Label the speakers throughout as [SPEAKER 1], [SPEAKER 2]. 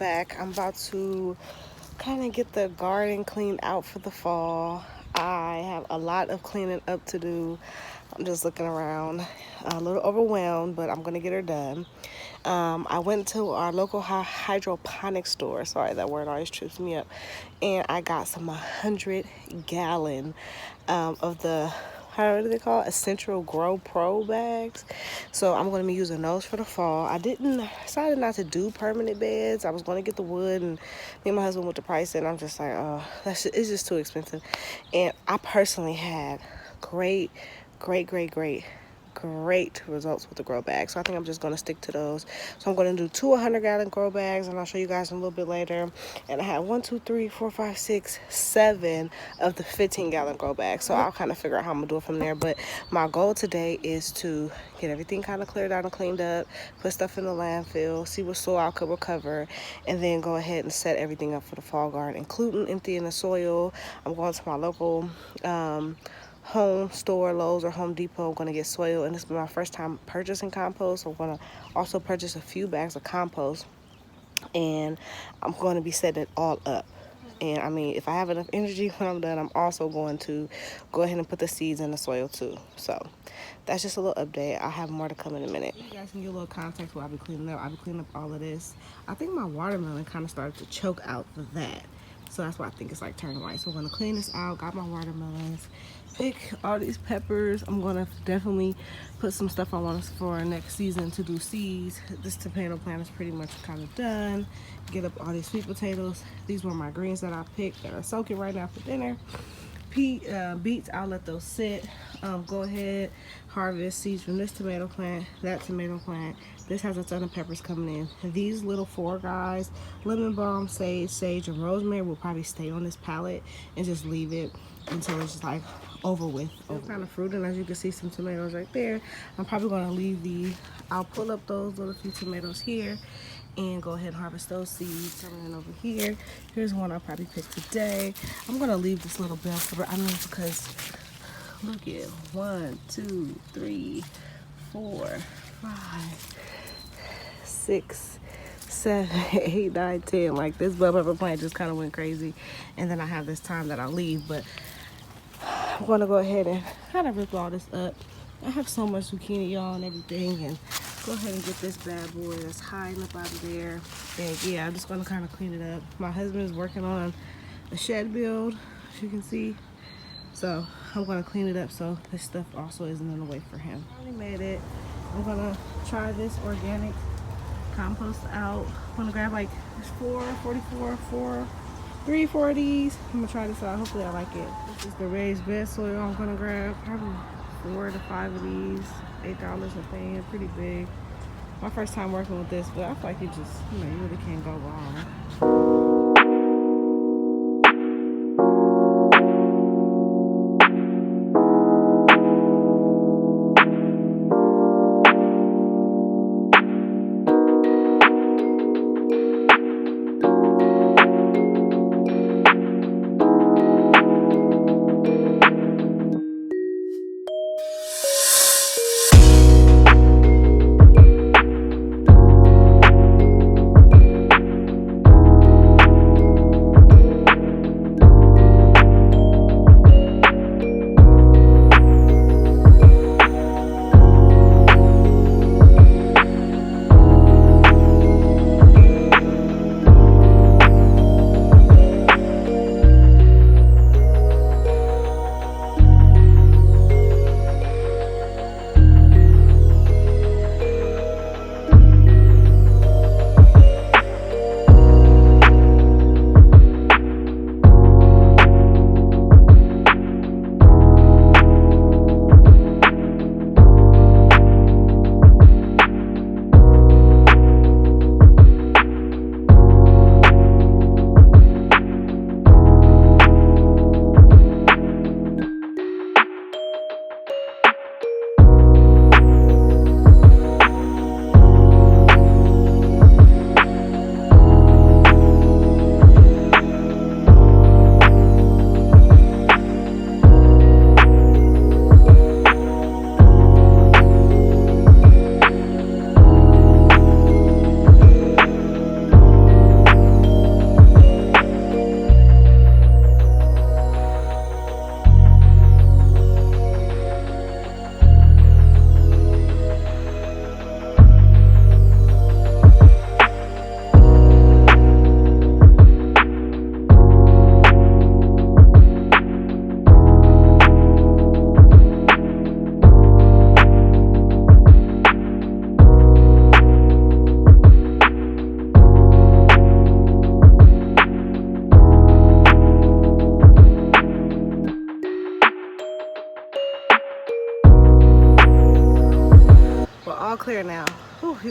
[SPEAKER 1] back. I'm about to kind of get the garden cleaned out for the fall. I have a lot of cleaning up to do. I'm just looking around, a little overwhelmed, but I'm gonna get her done. I went to our local hydroponic store. Sorry, that word always trips me up. And I got some 100-gallon of the, how do they call it? Essential Grow Pro bags. So I'm going to be using those for the fall. I decided not to do permanent beds. I was going to get the wood, and me and my husband with the price, and I'm just like, oh, it's just too expensive. And I personally had great results with the grow bag. So I think I'm just going to stick to those. So I'm going to do 2 100-gallon grow bags, and I'll show you guys in a little bit later. And I have 1 2 3 4 5 6 7 of the 15-gallon grow bags. So I'll kind of figure out how I'm going to do it from there. But my goal today is to get everything kind of cleared out and cleaned up, put stuff in the landfill, see what soil I could recover, and then go ahead and set everything up for the fall garden, including emptying the soil. I'm going to my local home store, Lowe's or Home Depot. I'm going to get soil, and this is my first time purchasing compost. So I'm going to also purchase a few bags of compost, and I'm going to be setting it all up. And I mean, if I have enough energy when I'm done, I'm also going to go ahead and put the seeds in the soil too. So that's just a little update. I'll have more to come in a minute. You guys can get a little context while I'll be cleaning up. I'll be cleaning up all of this. I think my watermelon kind of started to choke out for that. So that's why I think it's like turning white. So I'm going to clean this out. Got my watermelons. Pick all these peppers. I'm going to definitely put some stuff on for next season to do seeds. This tomato plant is pretty much kind of done. Get up all these sweet potatoes. These were my greens that I picked that are soaking right now for dinner. Beets, I'll let those sit. Go ahead, harvest seeds from this tomato plant, that tomato plant. This has a ton of peppers coming in. These little 4 guys, lemon balm, sage, and rosemary will probably stay on this pallet and just leave it until it's just like over with. Kind of fruit, and as you can see, some tomatoes right there. I'm probably going to leave I'll pull up those little few tomatoes here and go ahead and harvest those seeds. Coming in over here. Here's one I'll probably pick today. I'm going to leave this little bell pepper. I mean, because look at 1 2 3 4 5 6 7 8 9 10. Like, this bell pepper plant just kind of went crazy, and then I have this time that I'll leave, but I'm going to go ahead and kind of rip all this up. I have so much zucchini, y'all, and everything, and go ahead and get this bad boy that's hiding up out of there. And yeah, I'm just going to kind of clean it up. My husband is working on a shed build, as you can see. So I'm going to clean it up so this stuff also isn't in the way for him. I already made it. I'm going to try this organic compost out. I'm going to grab like 3 4 of these. I'm going to try this out. Hopefully I like it. This is the raised bed soil I'm going to grab. Probably 4 to 5 of these. $8 a thing. Pretty big. My first time working with this, but I feel like it just, you really can't go wrong.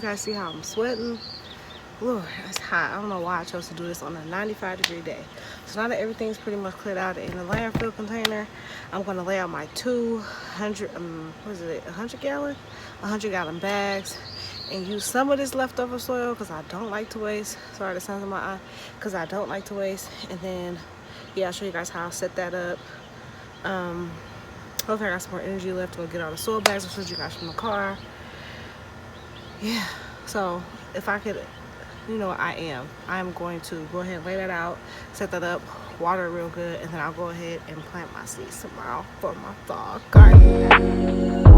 [SPEAKER 1] you guys see how I'm sweating? Lord, it's hot. I don't know why I chose to do this on a 95-degree day. So now that everything's pretty much cleared out in the landfill container, I'm gonna lay out my 200, what is it, 100 gallon bags, and use some of this leftover soil because I don't like to waste. Sorry, the sun's in my eye. Because I don't like to waste. And then, yeah, I'll show you guys how I'll set that up. Hopefully I got some more energy left to get all the soil bags. I'll show you guys from the car. Yeah, so if I could, you know, I'm going to go ahead and lay that out, set that up, water it real good, and then I'll go ahead and plant my seeds tomorrow for my fall garden.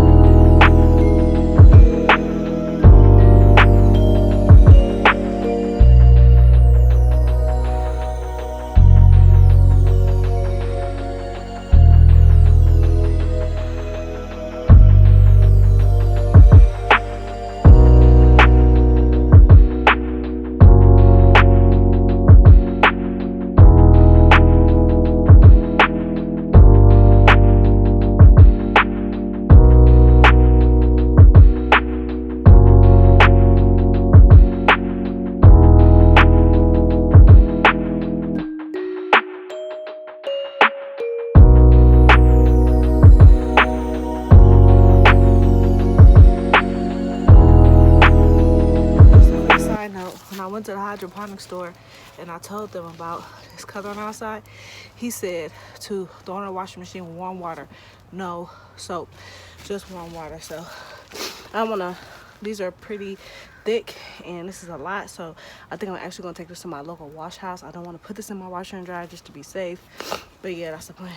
[SPEAKER 1] When I went to the hydroponic store and I told them about this color on outside, he said to throw in a washing machine with warm water, no soap, just warm water. So these are pretty thick and this is a lot, so I think I'm actually gonna take this to my local wash house. I don't want to put this in my washer and dryer just to be safe, but yeah, that's the plan.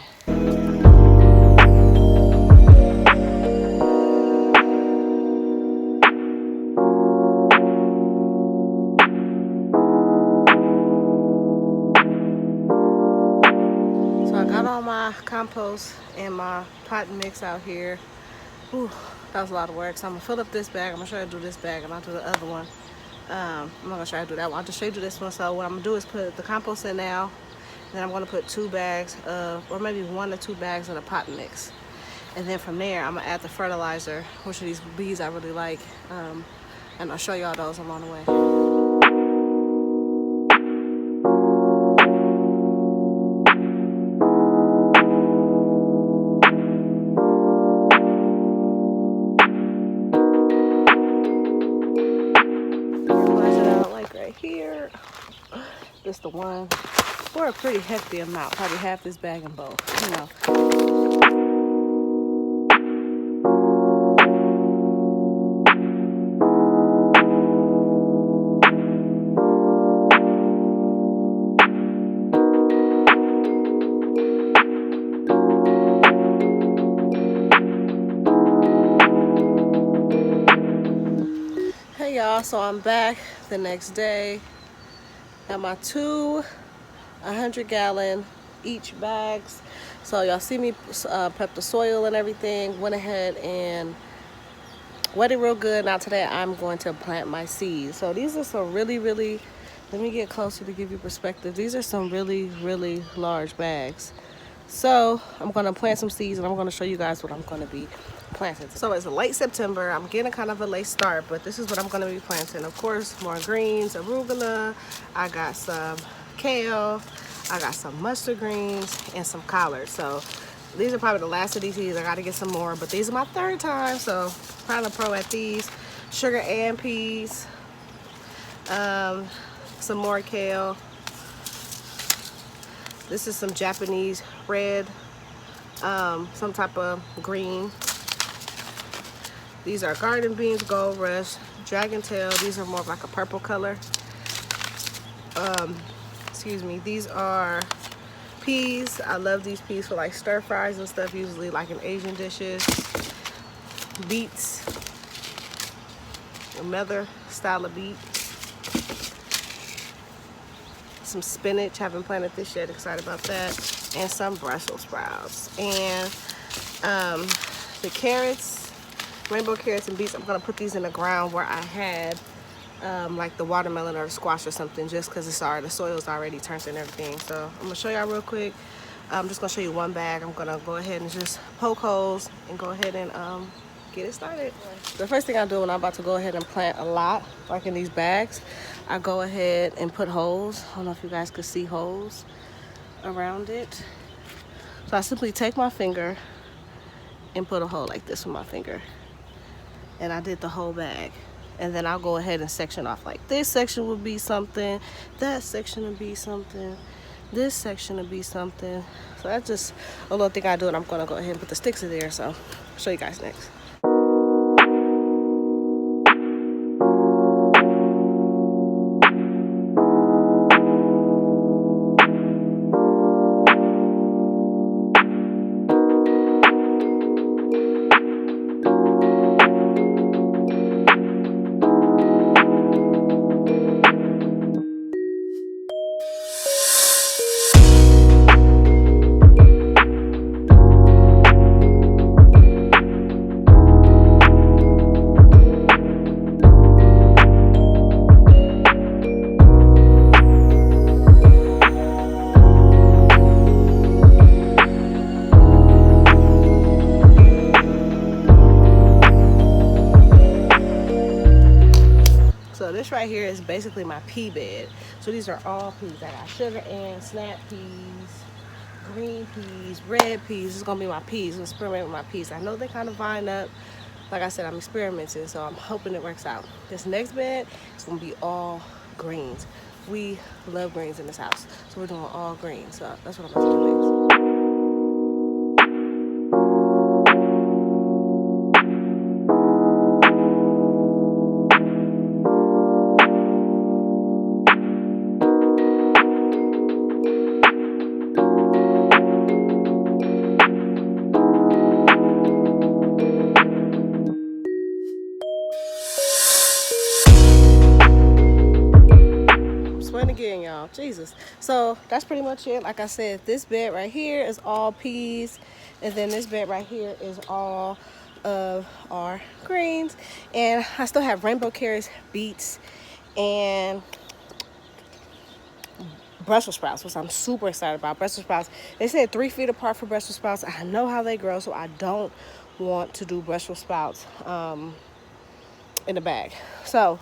[SPEAKER 1] My compost and my pot mix out here. Ooh, that was a lot of work. So I'm gonna fill up this bag. I'm gonna try to do this bag and I'll do the other one. I'm not gonna try to do that one. I'll just show you this one. So what I'm gonna do is put the compost in now, and then I'm gonna put 2 bags of, or maybe 1 or 2 bags of the pot mix. And then from there, I'm gonna add the fertilizer, which are these bees I really like. And I'll show y'all those along the way. Here, this the one for a pretty hefty amount, probably half this bag in both, you know. Hey y'all, so I'm back the next day. Got my 2 100-gallon each bags. So y'all see me prep the soil and everything. Went ahead and wet it real good. Now today I'm going to plant my seeds. So these are some really, let me get closer to give you perspective. These are some really large bags. So I'm gonna plant some seeds and I'm gonna show you guys what I'm gonna be planting. So it's late September. I'm getting kind of a late start, but this is what I'm gonna be planting. Of course, more greens, arugula. I got some kale. I got some mustard greens and some collards. So these are probably the last of these seeds. I gotta get some more, but these are my 3rd time, so probably pro at these. Sugar and peas. Some more kale. This is some Japanese red, some type of green. These are garden beans, gold rush, dragon tail. These are more of like a purple color. Excuse me. These are peas. I love these peas for like stir fries and stuff, usually like in Asian dishes. Beets, another style of beet. Some spinach, haven't planted this yet, excited about that, and some Brussels sprouts. And the carrots, rainbow carrots and beets, I'm gonna put these in the ground where I had like the watermelon or the squash or something, just because the soil's already turned and everything. So I'm gonna show y'all real quick. I'm just gonna show you one bag. I'm gonna go ahead and just poke holes and go ahead and get it started. The first thing I do when I'm about to go ahead and plant a lot, like in these bags, I go ahead and put holes. I don't know if you guys could see holes around it. So I simply take my finger and put a hole like this with my finger. And I did the whole bag. And then I'll go ahead and section off. Like this section would be something, that section would be something, this section would be something. So that's just a little thing I do, and I'm gonna go ahead and put the sticks in there. So I'll show you guys next. So this right here is basically my pea bed. So these are all peas. I got sugar ants, snap peas, green peas, red peas. This is gonna be my peas. I'm experimenting with my peas. I know they kind of vine up. Like I said, I'm experimenting, so I'm hoping it works out. This next bed is gonna be all greens. We love greens in this house, so we're doing all greens. So that's what I'm about to do next. Again, y'all, Jesus. So that's pretty much it. Like I said, this bed right here is all peas, and then this bed right here is all of our greens. And I still have rainbow carrots, beets, and Brussels sprouts, which I'm super excited about. Brussels sprouts, they said 3 feet apart for Brussels sprouts. I know how they grow, so I don't want to do Brussels sprouts in the bag. So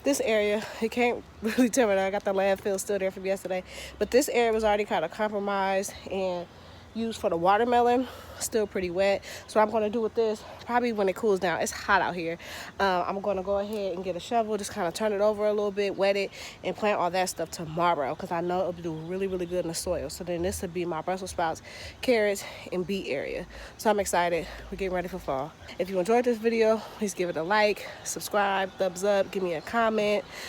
[SPEAKER 1] this area, you can't really tell me that I got the landfill still there from yesterday, but this area was already kind of compromised and used for the watermelon. Still pretty wet. So what I'm going to do with this, probably when it cools down, it's hot out here, I'm going to go ahead and get a shovel, just kind of turn it over a little bit, wet it, and plant all that stuff tomorrow, because I know it'll do really, really good in the soil. So then this would be my Brussels sprouts, carrots, and beet area. So I'm excited. We're getting ready for fall. If you enjoyed this video, please give it a like, subscribe, thumbs up, give me a comment.